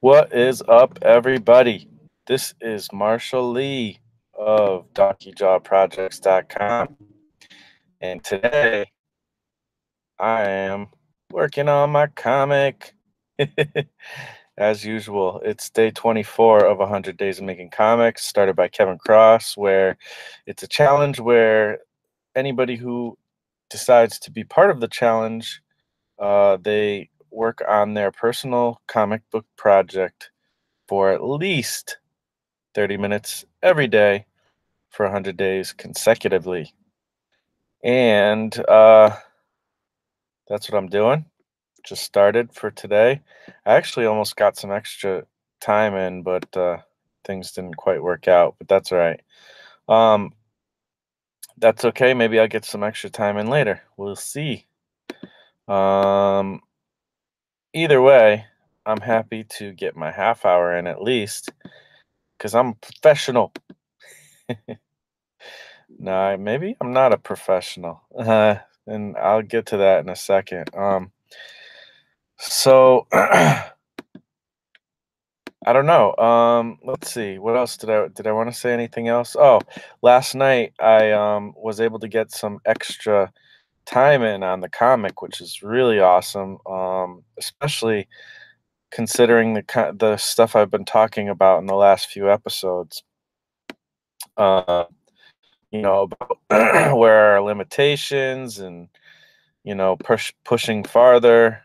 What is up, everybody? This is Marshall Lee of DonkeyJawProjects.com, and today I am working on my comic. As usual, it's day 24 of 100 Days of Making Comics, started by Kevin Cross, where it's a challenge where anybody who decides to be part of the challenge, they work on their personal comic book project for at least 30 minutes every day for 100 days consecutively. And that's what I'm doing. Just started for today. I actually almost got some extra time in, but things didn't quite work out, but that's all right. Um, that's okay. Maybe I'll get some extra time in later. We'll see. Um, Either way, I'm happy to get my half hour in at least because I'm a professional. No, maybe I'm not a professional. And I'll get to that in a second. So I don't know. Let's see. What else did I want to say anything else? Oh, last night I was able to get some extra time in on the comic, which is really awesome. Especially considering the stuff I've been talking about in the last few episodes. Uh, about where our limitations and pushing further.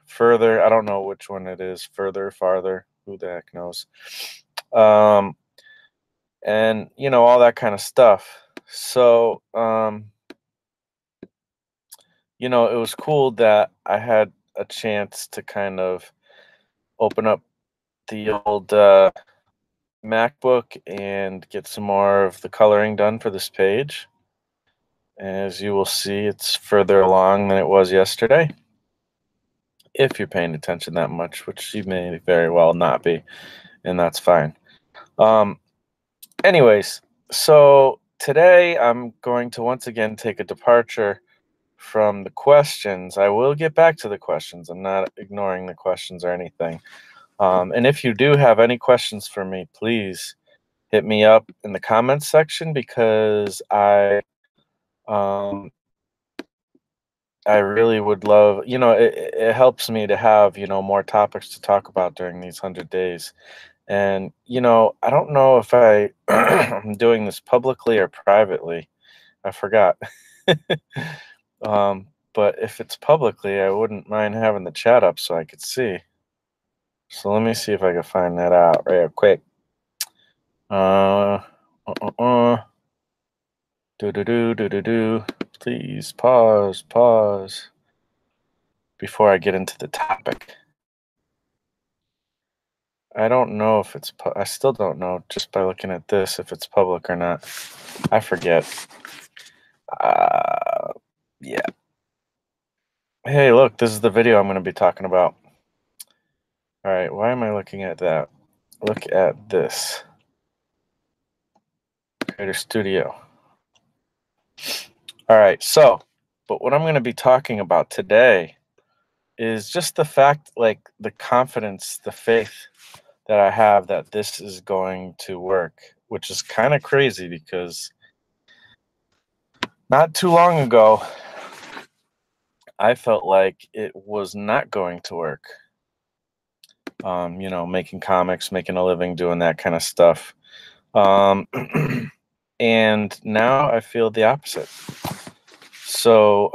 I don't know which one it is, further, farther, who the heck knows. Um, and all that kind of stuff. So, it was cool that I had a chance to kind of open up the old MacBook and get some more of the coloring done for this page. As you will see, it's further along than it was yesterday, if you're paying attention that much, which you may very well not be, and that's fine. Um, Anyways, so today I'm going to once again take a departure from the questions. I will get back to the questions. I'm not ignoring the questions or anything. And if you do have any questions for me, please hit me up in the comments section because um, I really would love, it helps me to have, more topics to talk about during these 100 days. And, I don't know if I'm doing this publicly or privately. I forgot. But if it's publicly, I wouldn't mind having the chat up so I could see. So let me see if I can find that out real quick. Uh, uh, uh, uh. Do do do do do do. Please pause before I get into the topic. I don't know if I still don't know just by looking at this if it's public or not. I forget. Uh, yeah. Hey, look, this is the video I'm going to be talking about. All right, why am I looking at that? Look at this. Creator Studio. All right, but what I'm going to be talking about today is just the fact, like the confidence, the faith that I have that this is going to work, which is kind of crazy because not too long ago, I felt like it was not going to work. Making comics, making a living, doing that kind of stuff. Um, and now I feel the opposite. So,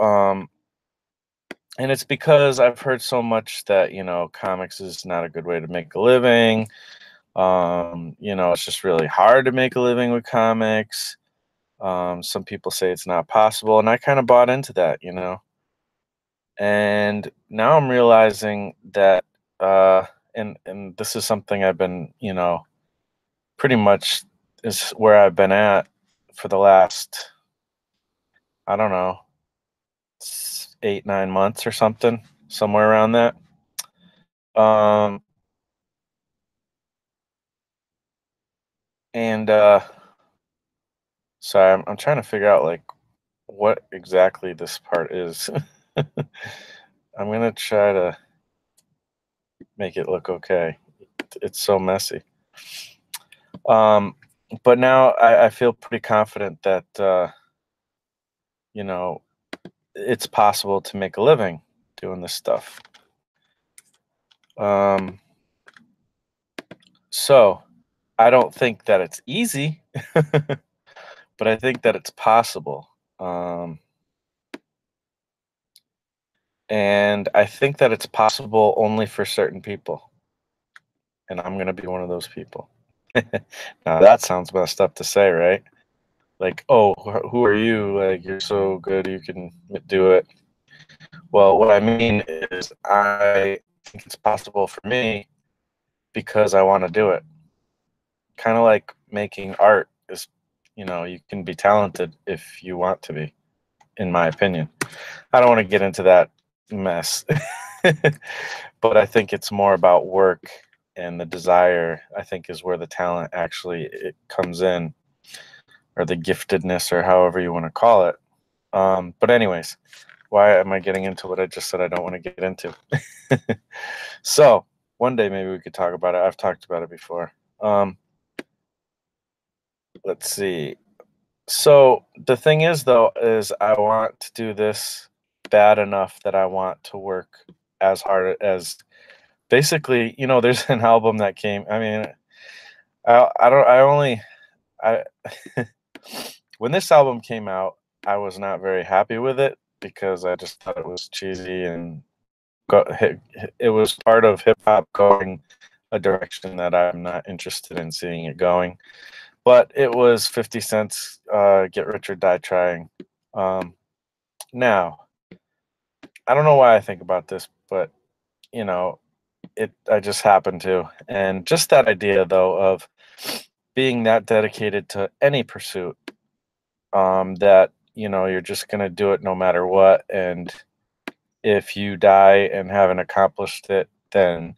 and it's because I've heard so much that, comics is not a good way to make a living. It's just really hard to make a living with comics. Some people say it's not possible, and I kind of bought into that. And now I'm realizing that, and this is something I've been, pretty much is where I've been at for the last, I don't know, 8, 9 months or something, somewhere around that. Um, and sorry, I'm trying to figure out like what exactly this part is. I'm gonna try to make it look okay. It's so messy. But now I feel pretty confident that you know, it's possible to make a living doing this stuff. So I don't think that it's easy, but I think that it's possible. And I think that it's possible only for certain people. And I'm going to be one of those people. Now, that sounds messed up to say, right? Like, oh, who are you? Like, you're so good, you can do it. Well, what I mean is, I think it's possible for me because I want to do it. Kind of like making art is, you can be talented if you want to be, in my opinion. I don't want to get into that mess, but I think it's more about work, and the desire, I think, is where the talent actually it comes in, or the giftedness, or however you want to call it. But anyways, why am I getting into what I just said I don't want to get into? So one day maybe we could talk about it. I've talked about it before. Let's see. So the thing is, though, is I want to do this bad enough that I want to work as hard as, basically, there's an album that came. I mean, I don't. I only. I when this album came out, I was not very happy with it because I just thought it was cheesy, and it was part of hip hop going a direction that I'm not interested in seeing it going. But it was 50 Cent's "Get Rich or Die Trying." Now, I don't know why I think about this, but you know, I just happen to, and just that idea though of being that dedicated to any pursuit, that you're just gonna do it no matter what, and if you die and haven't accomplished it, then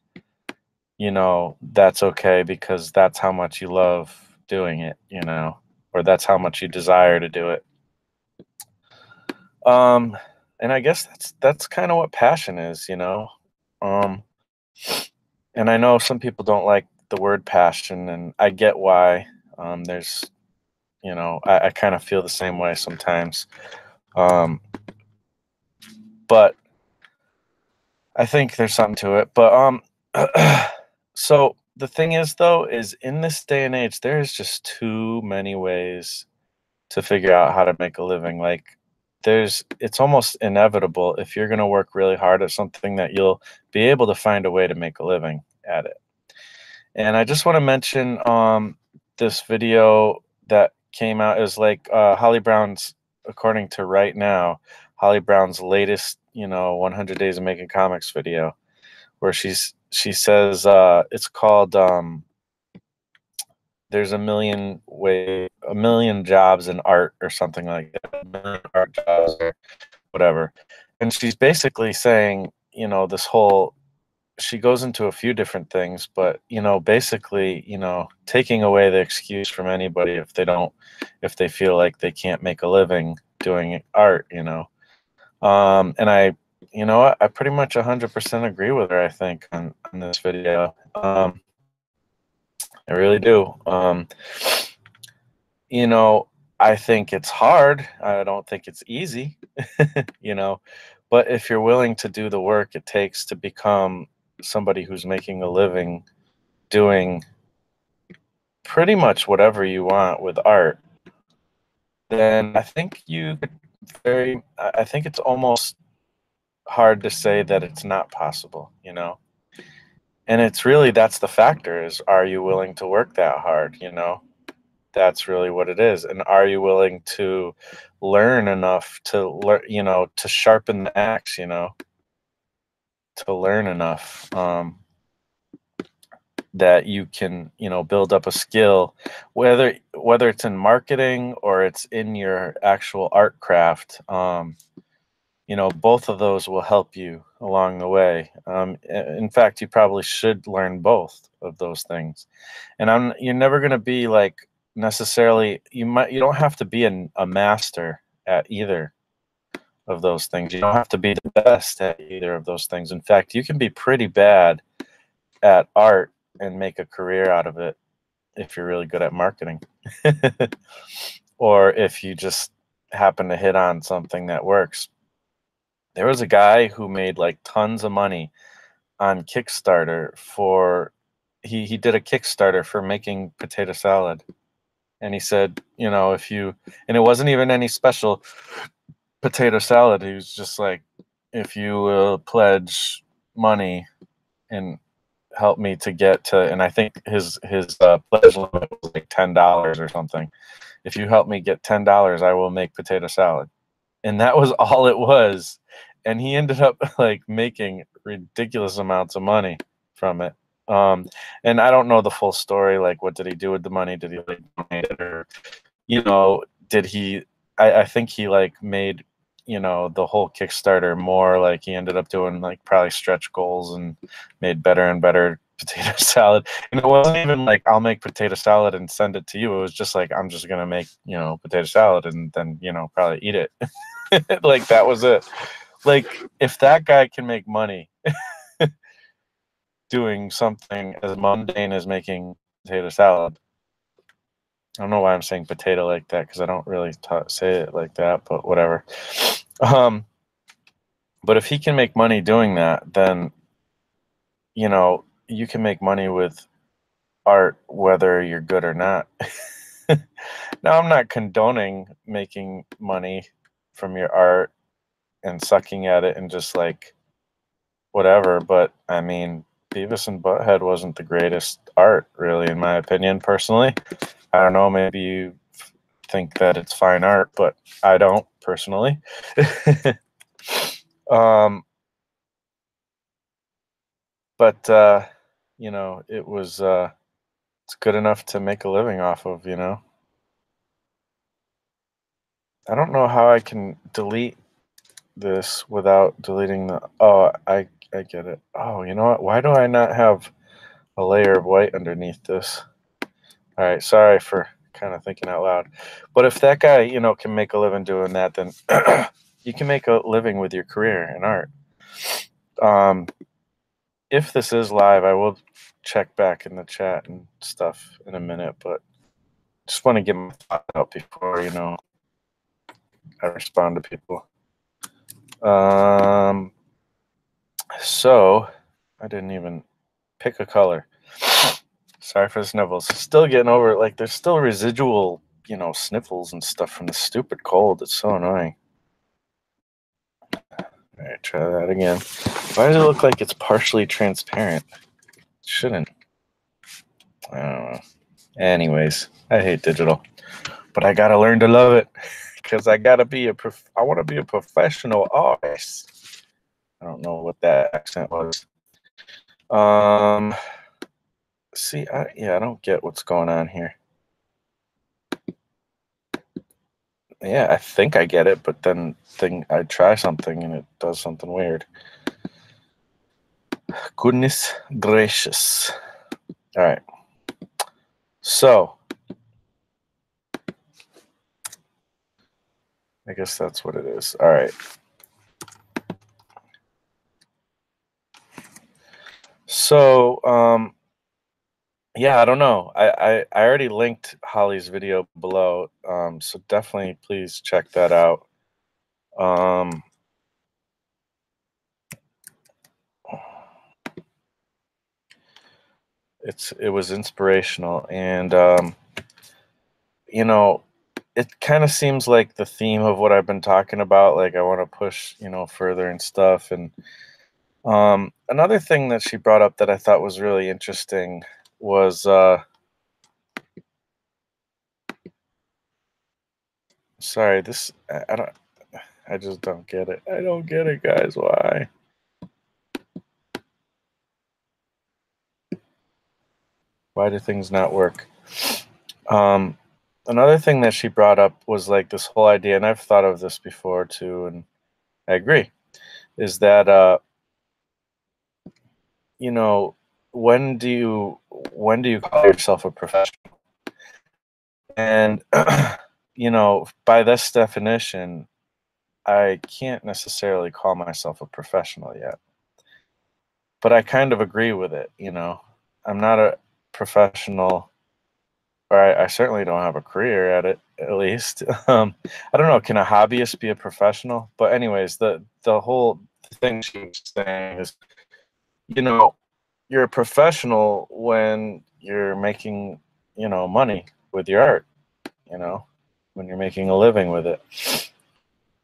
that's okay because that's how much you love doing it, or that's how much you desire to do it. Um, and I guess that's kind of what passion is. Um, and I know some people don't like the word passion, and I get why. There's, I kind of feel the same way sometimes. Um, but I think there's something to it. But so the thing is, though, is in this day and age, there's just too many ways to figure out how to make a living. Like, it's almost inevitable if you're going to work really hard at something that you'll be able to find a way to make a living at it. And I just want to mention this video that came out is like Holly Brown's, according to Right Now, Holly Brown's latest, 100 Days of Making Comics video, where she says it's called "There's a million jobs in art" or something like that, a million art jobs or whatever. And she's basically saying, this whole, she goes into a few different things, but basically, taking away the excuse from anybody if they feel like they can't make a living doing art. And I pretty much 100% agree with her, I think, on this video. I really do. You know, I think it's hard. I don't think it's easy, you know, but if you're willing to do the work it takes to become somebody who's making a living doing pretty much whatever you want with art, then I think I think it's almost hard to say that it's not possible. And it's really, that's the factor, is, are you willing to work that hard? That's really what it is. And are you willing to learn enough to to sharpen the axe, to learn enough that you can, build up a skill, whether it's in marketing or it's in your actual art craft. Both of those will help you along the way. In fact, you probably should learn both of those things. And you're never going to be like, necessarily, you don't have to be a master at either of those things. You don't have to be the best at either of those things. In fact, you can be pretty bad at art and make a career out of it if you're really good at marketing. Or if you just happen to hit on something that works. There was a guy who made like tons of money on Kickstarter for he did a Kickstarter for making potato salad. And he said, you know, if you, and it wasn't even any special potato salad. He was just like, if you will pledge money and help me to get to, and I think his pledge limit was like $10 or something. If you help me get $10, I will make potato salad. And that was all it was. And he ended up like making ridiculous amounts of money from it. And I don't know the full story. Like, what did he do with the money? Did he like donate it, or did he? I think he like made the whole Kickstarter more like he ended up doing like probably stretch goals and made better and better potato salad. And it wasn't even like I'll make potato salad and send it to you. It was just like I'm just gonna make potato salad and then probably eat it. Like that was it. Like if that guy can make money doing something as mundane as making potato salad. I don't know why I'm saying potato like that because I don't really say it like that, but whatever. But if he can make money doing that, then you can make money with art whether you're good or not. Now, I'm not condoning making money from your art and sucking at it and just like whatever, but I mean, Beavis and Butthead wasn't the greatest art, really, in my opinion, personally. I don't know, maybe you think that it's fine art, but I don't personally. But it was it's good enough to make a living off of, I don't know how I can delete this without deleting the I get it. Oh, you know what? Why do I not have a layer of white underneath this? All right, sorry for kind of thinking out loud. But if that guy, can make a living doing that, then you can make a living with your career in art. If this is live, I will check back in the chat and stuff in a minute, but just want to get my thoughts out before, I respond to people. So I didn't even pick a color. Sorry for the sniffles. Still getting over it. Like, there's still residual, sniffles and stuff from the stupid cold. It's so annoying. All right, try that again. Why does it look like it's partially transparent? It shouldn't. I don't know. Anyways, I hate digital, but I gotta learn to love it because I want to be a professional artist. I don't know what that accent was. See, I don't get what's going on here. Yeah, I think I get it, but then I try something and it does something weird. Goodness gracious. All right. So, I guess that's what it is. All right. So, yeah, I don't know. I already linked Holly's video below, so definitely please check that out. It was inspirational, and it kind of seems like the theme of what I've been talking about. Like I want to push, further and stuff. And another thing that she brought up that I thought was really interesting was sorry, I just don't get it. I don't get it, guys. Why? Why do things not work? Another thing that she brought up was like this whole idea, and I've thought of this before too, and I agree, is that when do you call yourself a professional? And by this definition, I can't necessarily call myself a professional yet, but I kind of agree with it. not a professional, or I certainly don't have a career at it, at least. I don't know, can a hobbyist be a professional? But anyways, the whole thing she was saying is, you know, you're a professional when you're making, money with your art, you know, when you're making a living with it.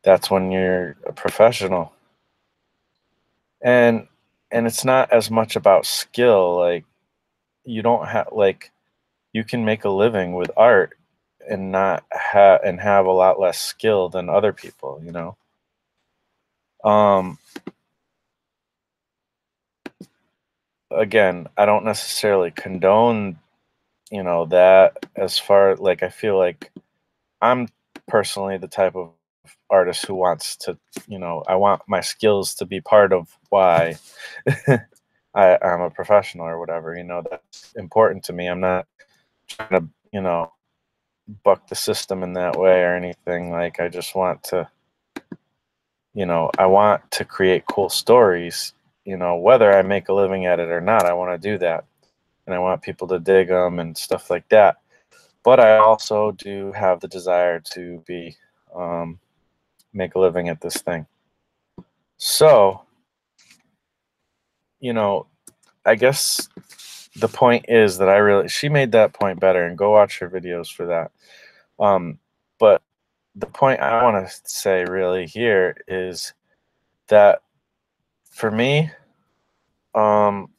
That's when you're a professional. And it's not as much about skill. Like, you don't have, like, you can make a living with art and not have a lot less skill than other people, um again, I don't necessarily condone, that. As far, like, I feel like I'm personally the type of artist who wants to, I want my skills to be part of why I'm a professional or whatever. That's important to me. I'm not trying to, buck the system in that way or anything. Like, I just want to, I want to create cool stories, whether I make a living at it or not. I want to do that. And I want people to dig them and stuff like that. But I also do have the desire to make a living at this thing. So, I guess the point is that she made that point better, and go watch her videos for that. But the point I want to say really here is that for me, um,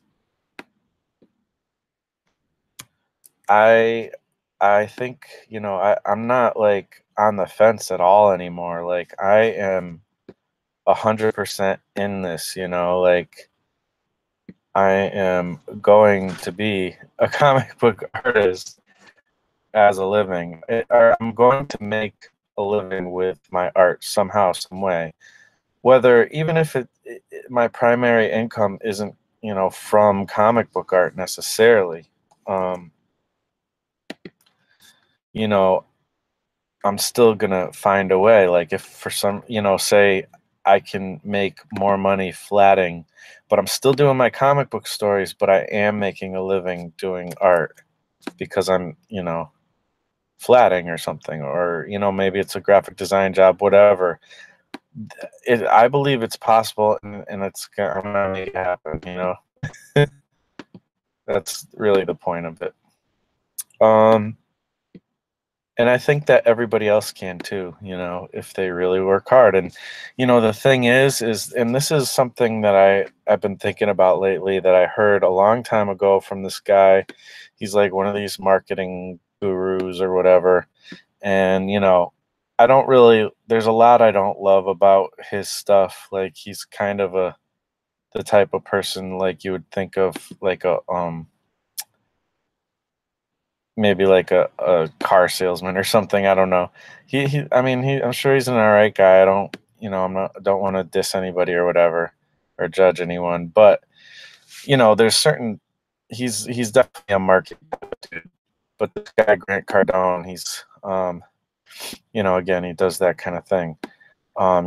I think, I'm not like on the fence at all anymore. Like, I am 100% in this, like, I am going to be a comic book artist as a living. Or I'm going to make a living with my art somehow, some way. Whether, even if my primary income isn't, from comic book art necessarily. Um, you know, I'm still gonna find a way. Like, if for some, say I can make more money flatting, but I'm still doing my comic book stories, but I am making a living doing art because I'm, flatting or something, or, maybe it's a graphic design job, whatever. I believe it's possible, and I'm gonna make it happen. That's really the point of it. Um, and I think that everybody else can too, if they really work hard. And, the thing is, and this is something that I've been thinking about lately, that I heard a long time ago from this guy. He's like one of these marketing gurus or whatever. And, there's a lot I don't love about his stuff. Like, he's kind of the type of person, like, you would think of, like, maybe like a car salesman or something. I don't know. I mean, I'm sure he's an all right guy. I don't, don't want to diss anybody or whatever, or judge anyone. But, there's certain, he's definitely a market dude. But this guy, Grant Cardone, he's, again, he does that kind of thing,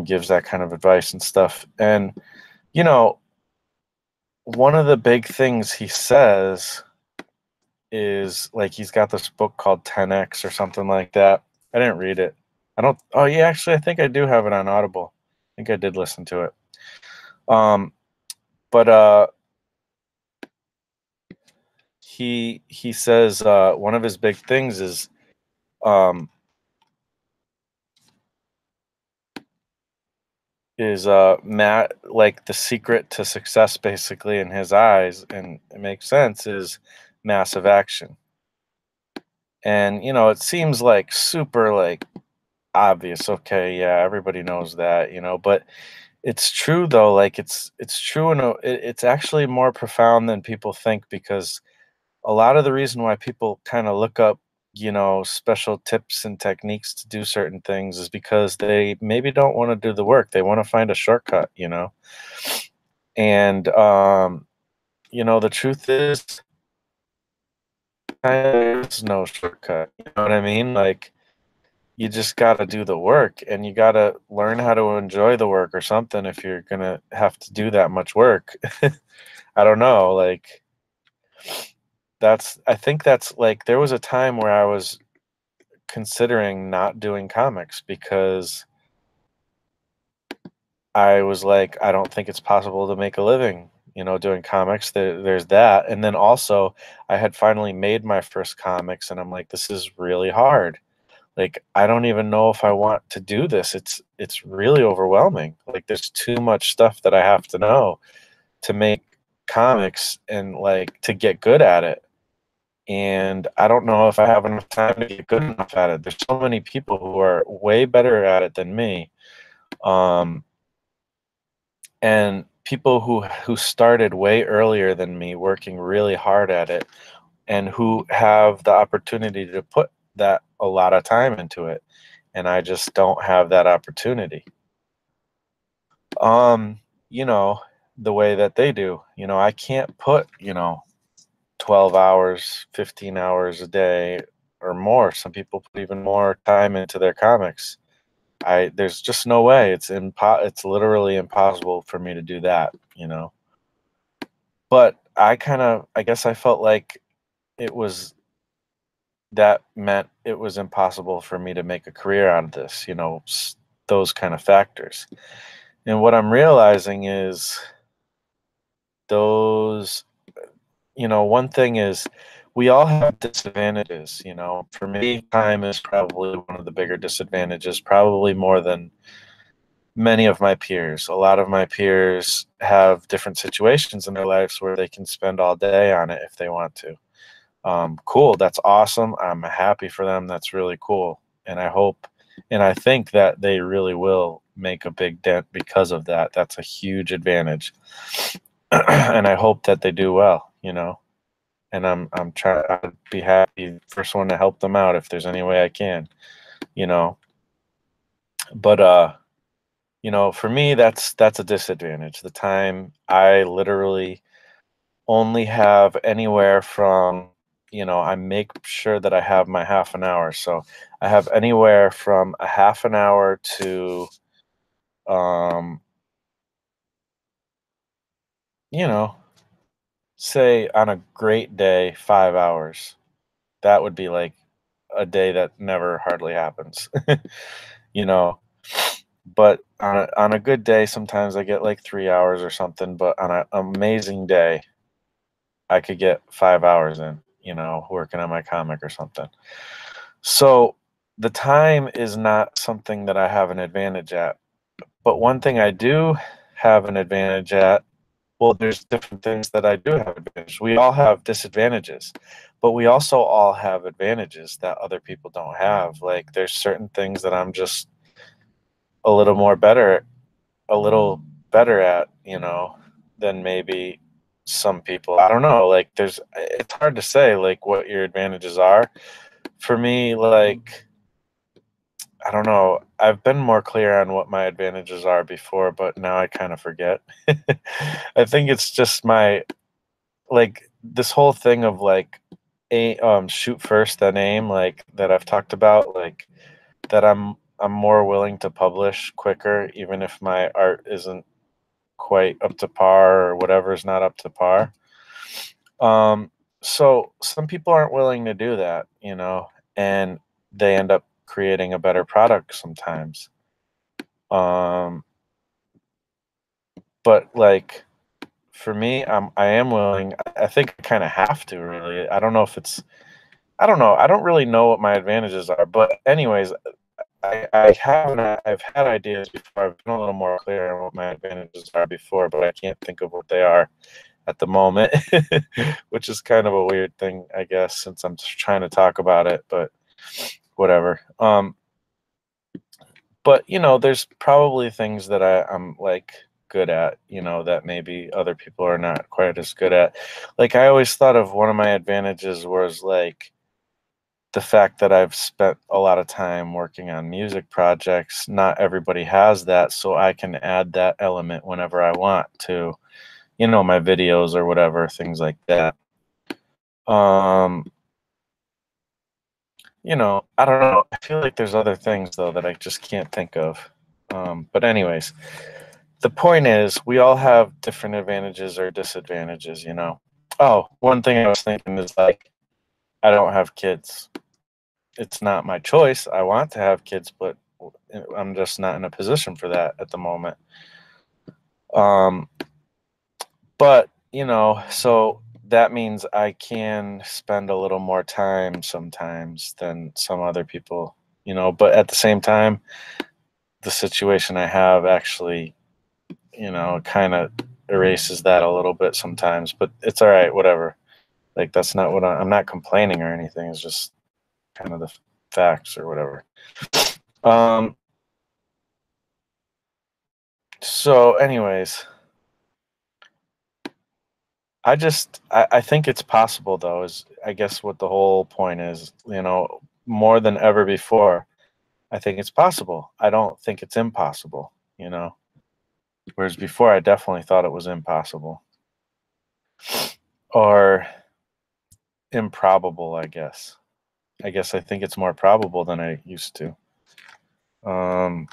gives that kind of advice and stuff. And, you know, one of the big things he says is, like, he's got this book called 10X or something like that. I didn't read it. I don't. Oh yeah, actually, I think I do have it on Audible. I think I did listen to it. Um, but he says, one of his big things is, Matt, like, the secret to success, basically, in his eyes, and it makes sense, is massive action. And, it seems like super, like, obvious. Okay, yeah, everybody knows that, but it's true though. Like, it's true, and it's actually more profound than people think, because a lot of the reason why people kind of look up, special tips and techniques to do certain things is because they maybe don't want to do the work. They want to find a shortcut. And the truth is, there's no shortcut. You know what I mean? Like, you just got to do the work, and you got to learn how to enjoy the work or something if you're going to have to do that much work. I don't know. Like, I think that's like there was a time where I was considering not doing comics because I was like, I don't think it's possible to make a living, doing comics. There's that. And then also, I had finally made my first comics, and I'm like, this is really hard. Like, I don't even know if I want to do this. It's really overwhelming. Like, there's too much stuff that I have to know to make comics and like to get good at it. And I don't know if I have enough time to get good enough at it. There's so many people who are way better at it than me. Um, and people who started way earlier than me working really hard at it and who have the opportunity to put that a lot of time into it, and I just don't have that opportunity. um you know the way that they do, I can't put 12 hours, 15 hours a day or more. Some people put even more time into their comics. I There's just no way. It's literally impossible for me to do that. But I guess I felt like it was that meant it was impossible for me to make a career out of this, those kind of factors. And what I'm realizing is those, one thing is we all have disadvantages. For me, time is probably one of the bigger disadvantages, probably more than many of my peers. A lot of my peers have different situations in their lives where they can spend all day on it if they want to. Cool. That's awesome. I'm happy for them. That's really cool. And I hope and I think that they really will make a big dent because of that. That's a huge advantage. And I hope that they do well. And I'm trying, I'd be happy, first one to help them out if there's any way I can, you know. But for me that's a disadvantage. The time, I literally only have anywhere from, I make sure that I have my half an hour. So I have anywhere from a half an hour to, um, you know, say on a great day, 5 hours. That would be like a day that never hardly happens, you know. But on a good day, sometimes I get like 3 hours or something. But on an amazing day, I could get 5 hours in, working on my comic or something. So the time is not something that I have an advantage at. But one thing I do have an advantage at, well, there's different things that I do have advantage. We all have disadvantages, but we also all have advantages that other people don't have. Like there's certain things that I'm just a little more better, a little better at, than maybe some people. I don't know. Like it's hard to say like what your advantages are. For me, like, I don't know. I've been more clear on what my advantages are before, but now I kind of forget. I think it's just my, like, this whole thing of like shoot first then aim, like that I've talked about, like that I'm more willing to publish quicker even if my art isn't quite up to par or whatever is not up to par. So some people aren't willing to do that, and they end up creating a better product sometimes. Um, but like for me, I am willing. I think I kind of have to really. I don't know if it's. I don't know. I don't really know what my advantages are. But anyways, I've had ideas before. I've been a little more clear on what my advantages are before, but I can't think of what they are at the moment, which is kind of a weird thing, I guess, since I'm just trying to talk about it. But whatever. But there's probably things that I'm like good at, that maybe other people are not quite as good at. Like I always thought of one of my advantages was like the fact that I've spent a lot of time working on music projects. Not everybody has that, so I can add that element whenever I want to, my videos or whatever, things like that. Um, I don't know. I feel like there's other things though that I just can't think of. But anyways, the point is we all have different advantages or disadvantages. Oh, one thing I was thinking is like, I don't have kids. It's not my choice. I want to have kids, but I'm just not in a position for that at the moment. Um, but so that means I can spend a little more time sometimes than some other people, but at the same time, the situation I have actually, kind of erases that a little bit sometimes, but it's all right, whatever. Like, that's not what I'm not complaining or anything. It's just kind of the facts or whatever. Um, so anyways, I think it's possible though, is I guess what the whole point is, more than ever before. I think it's possible. I don't think it's impossible. Whereas before I definitely thought it was impossible or improbable, I guess. I think it's more probable than I used to. Um,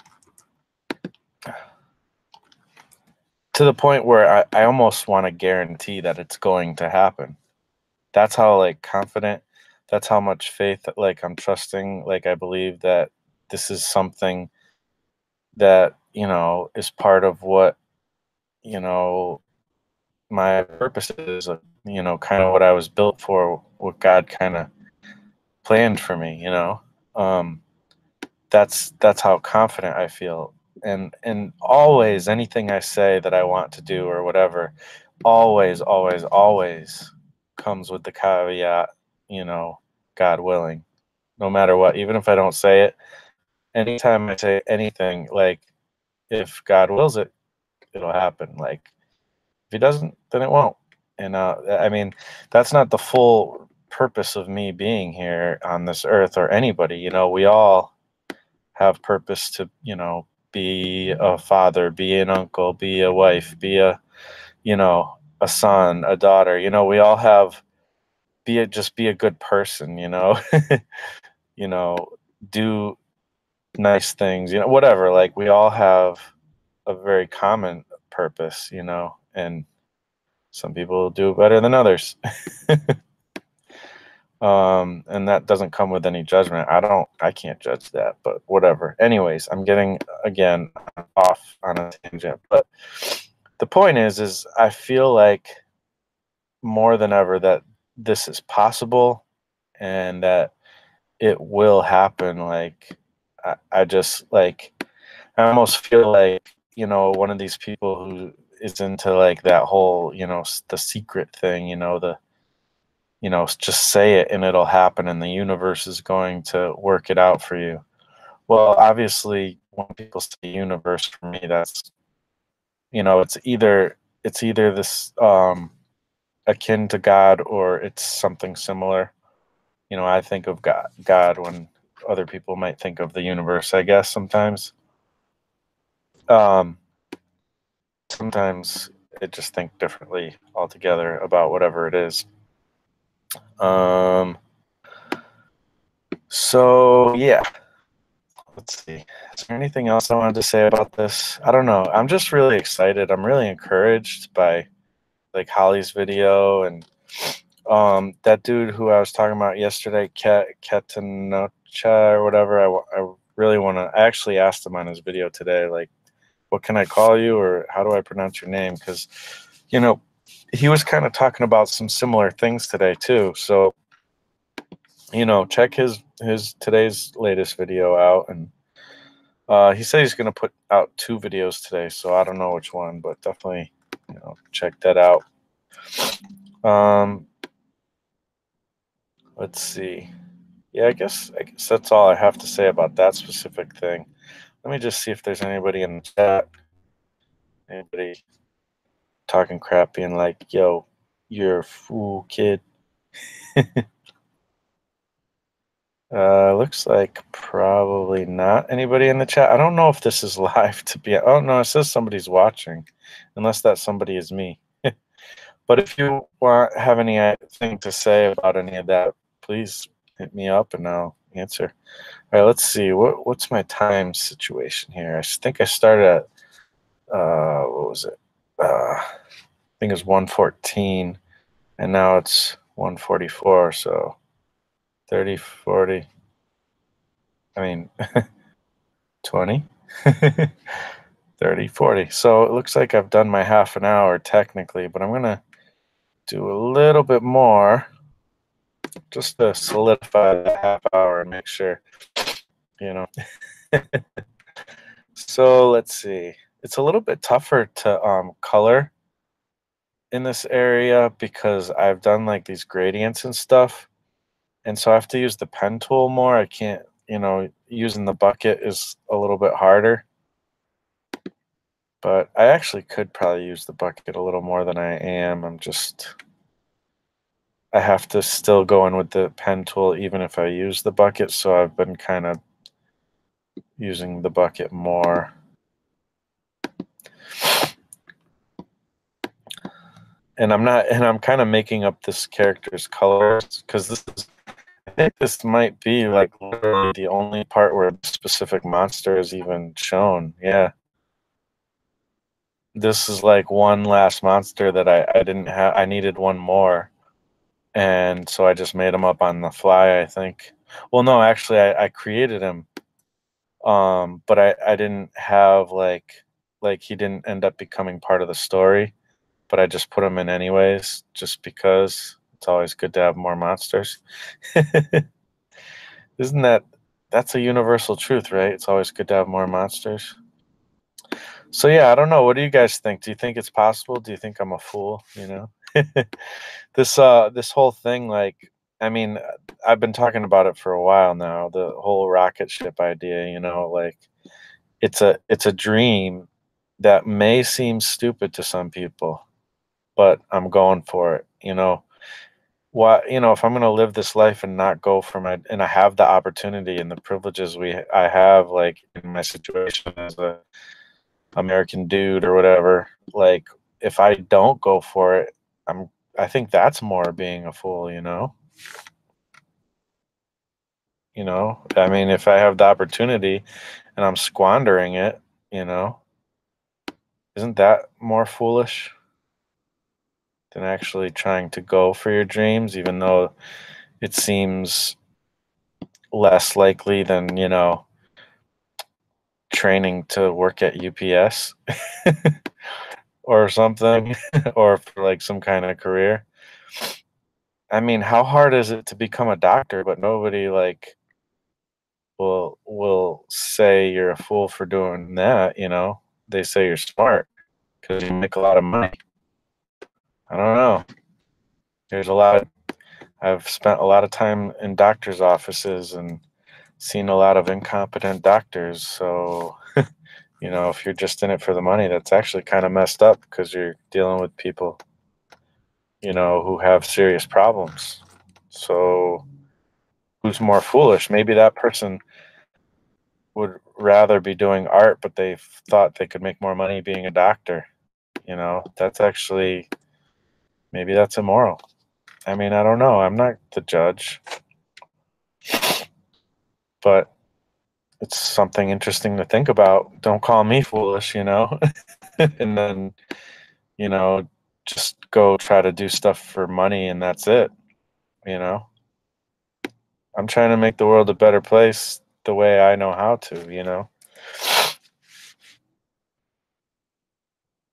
to the point where I almost want to guarantee that it's going to happen. That's how like confident, that's how much faith like I'm trusting, like I believe that this is something that, is part of what, you know, my purpose is, kind of what I was built for, what God kind of planned for me. Um, that's how confident I feel. And always anything I say that I want to do or whatever, always, always, always comes with the caveat, you know, God willing, no matter what. Even if I don't say it, anytime I say anything, like if God wills it, it'll happen. Like if he doesn't, then it won't. And I mean, that's not the full purpose of me being here on this earth or anybody. We all have purpose to, be a father, be an uncle, be a wife, be a son, a daughter. We all have just be a good person, you know, do nice things, whatever. Like we all have a very common purpose, and some people do better than others. And that doesn't come with any judgment. I can't judge that, but whatever. Anyways, I'm getting again off on a tangent, but the point is I feel like more than ever that this is possible and that it will happen. Like I just like I almost feel like, one of these people who is into like that whole, the secret thing, just say it and it'll happen and the universe is going to work it out for you. Well, obviously, when people say universe, for me, that's, it's either this akin to God or it's something similar. I think of God when other people might think of the universe, I guess sometimes. Um, Sometimes I just think differently altogether about whatever it is. Um, so yeah, let's see. Is there anything else I wanted to say about this? I don't know. I'm just really excited. I'm really encouraged by like Holly's video and that dude who I was talking about yesterday, Ketanocha or whatever. I really want to. I actually asked him on his video today, like, what can I call you or how do I pronounce your name? Because you know he was kind of talking about some similar things today too. So check his today's latest video out, and he said he's going to put out 2 videos today, so I don't know which one, but definitely check that out. Let's see. Yeah, I guess that's all I have to say about that specific thing. Let me just see if there's anybody in the chat. Anybody talking crap, being like, "Yo, you're a fool, kid." Looks like probably not anybody in the chat. I don't know if this is live to be. Oh no, it says somebody's watching, unless that somebody is me. But if you have anything to say about any of that, please hit me up and I'll answer. All right, let's see. What's my time situation here? I think I started at what was it? I think it was 1:14, and now it's 144, so 30, 40, I mean, 20, 30, 40. So it looks like I've done my half an hour technically, but I'm going to do a little bit more just to solidify the half hour and make sure, you know. So let's see. It's a little bit tougher to color in this area because I've done like these gradients and stuff. And so I have to use the pen tool more. I can't, using the bucket is a little bit harder. But I actually could probably use the bucket a little more than I am. I have to still go in with the pen tool even if I use the bucket. So I've been kind of using the bucket more. And I'm kind of making up this character's colors because I think this might be like literally the only part where a specific monster is even shown. Yeah. This is like one last monster that I didn't have. I needed one more. And so I just made him up on the fly, I think. Well, no, actually I created him. But I didn't have like he didn't end up becoming part of the story, but I just put him in anyways, just because it's always good to have more monsters. Isn't that's a universal truth, right? It's always good to have more monsters. So yeah, I don't know. What do you guys think? Do you think it's possible? Do you think I'm a fool? This whole thing, like, I mean, I've been talking about it for a while now, the whole rocket ship idea, like it's a dream that may seem stupid to some people, but I'm going for it, Why, if I'm going to live this life and not go for and I have the opportunity and the privileges I have, like in my situation as a American dude or whatever, like if I don't go for it, I think that's more being a fool, I mean, if I have the opportunity and I'm squandering it, you know, isn't that more foolish than actually trying to go for your dreams, even though it seems less likely than, training to work at UPS or something, or for like some kind of career? I mean, how hard is it to become a doctor, but nobody like will say you're a fool for doing that, They say you're smart because you make a lot of money. I don't know. There's a lot of, I've spent a lot of time in doctors' offices and seen a lot of incompetent doctors. So, if you're just in it for the money, that's actually kind of messed up because you're dealing with people, who have serious problems. So, who's more foolish? Maybe that person would rather be doing art, but they thought they could make more money being a doctor. That's actually, maybe that's immoral. I mean, I don't know. I'm not the judge, but it's something interesting to think about. Don't call me foolish, and then, you know, just go try to do stuff for money and that's it, you know? I'm trying to make the world a better place the way I know how to.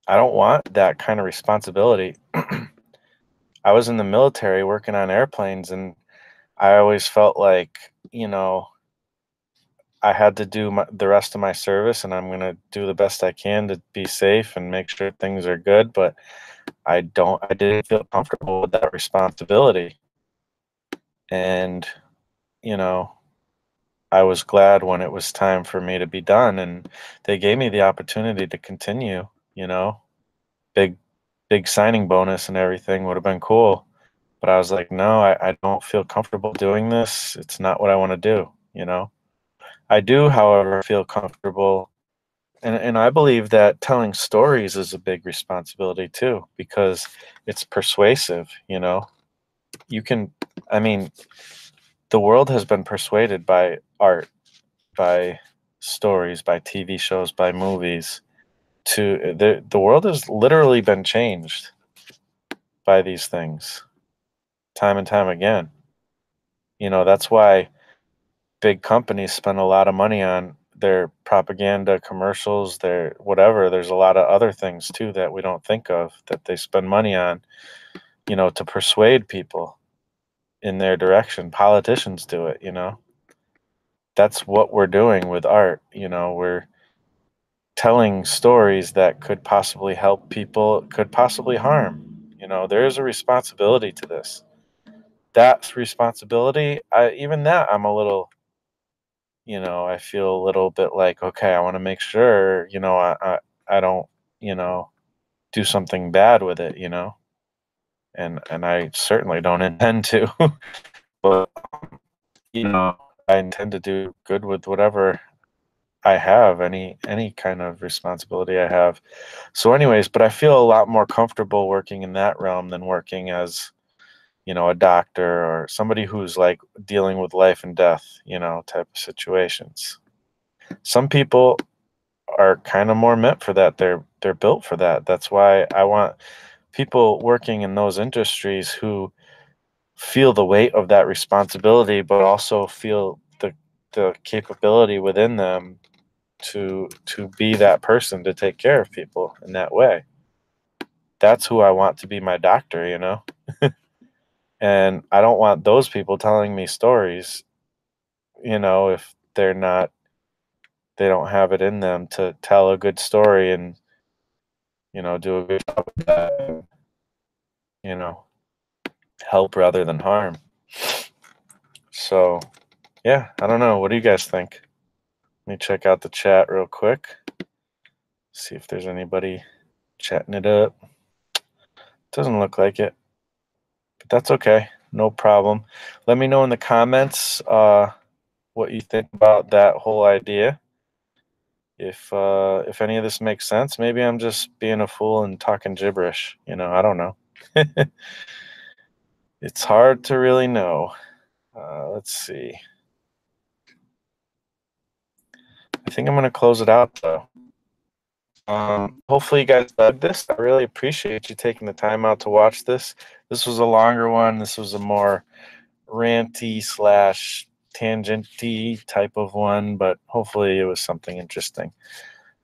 I don't want that kind of responsibility. I was in the military working on airplanes, and I always felt like, I had to do the rest of my service, and I'm going to do the best I can to be safe and make sure things are good. But I didn't feel comfortable with that responsibility. And, you know, I was glad when it was time for me to be done, and they gave me the opportunity to continue, big, big signing bonus and everything would have been cool. But I was like, no, I don't feel comfortable doing this. It's not what I want to do. I do, however, feel comfortable. And I believe that telling stories is a big responsibility too, because it's persuasive, You can, I mean, the world has been persuaded by art, by stories, by TV shows, by movies. The world has literally been changed by these things. time and time again. That's why big companies spend a lot of money on their propaganda commercials, their whatever. There's a lot of other things too that we don't think of that they spend money on, to persuade people in their direction. Politicians do it. That's what we're doing with art. We're telling stories that could possibly help people, could possibly harm. There is a responsibility to this. That responsibility, even that, I'm a little, I feel a little bit like, okay, I want to make sure, I don't, you know, do something bad with it. And I certainly don't intend to, but you know, I intend to do good with whatever I have, any kind of responsibility I have. So anyways, but I feel a lot more comfortable working in that realm than working as, a doctor or somebody who's like dealing with life and death, type of situations. Some people are kind of more meant for that. They're built for that. That's why I want people working in those industries who feel the weight of that responsibility, but also feel the capability within them to be that person to take care of people in that way. That's who I want to be my doctor. And I don't want those people telling me stories, if they don't have it in them to tell a good story and, do a good job with that and, you know, help rather than harm. So, yeah, I don't know. What do you guys think? Let me check out the chat real quick. See if there's anybody chatting it up. Doesn't look like it, but that's okay. No problem. Let me know in the comments what you think about that whole idea. If any of this makes sense, maybe I'm just being a fool and talking gibberish. I don't know. It's hard to really know. Let's see. I think I'm going to close it out, though. Hopefully you guys dug this. I really appreciate you taking the time out to watch this. This was a longer one. This was a more ranty / tangenty type of one, but hopefully it was something interesting.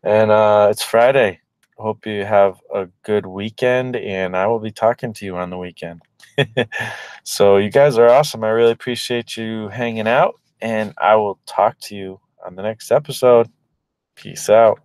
And it's Friday. Hope you have a good weekend, and I will be talking to you on the weekend. So you guys are awesome. I really appreciate you hanging out, and I will talk to you on the next episode. Peace out.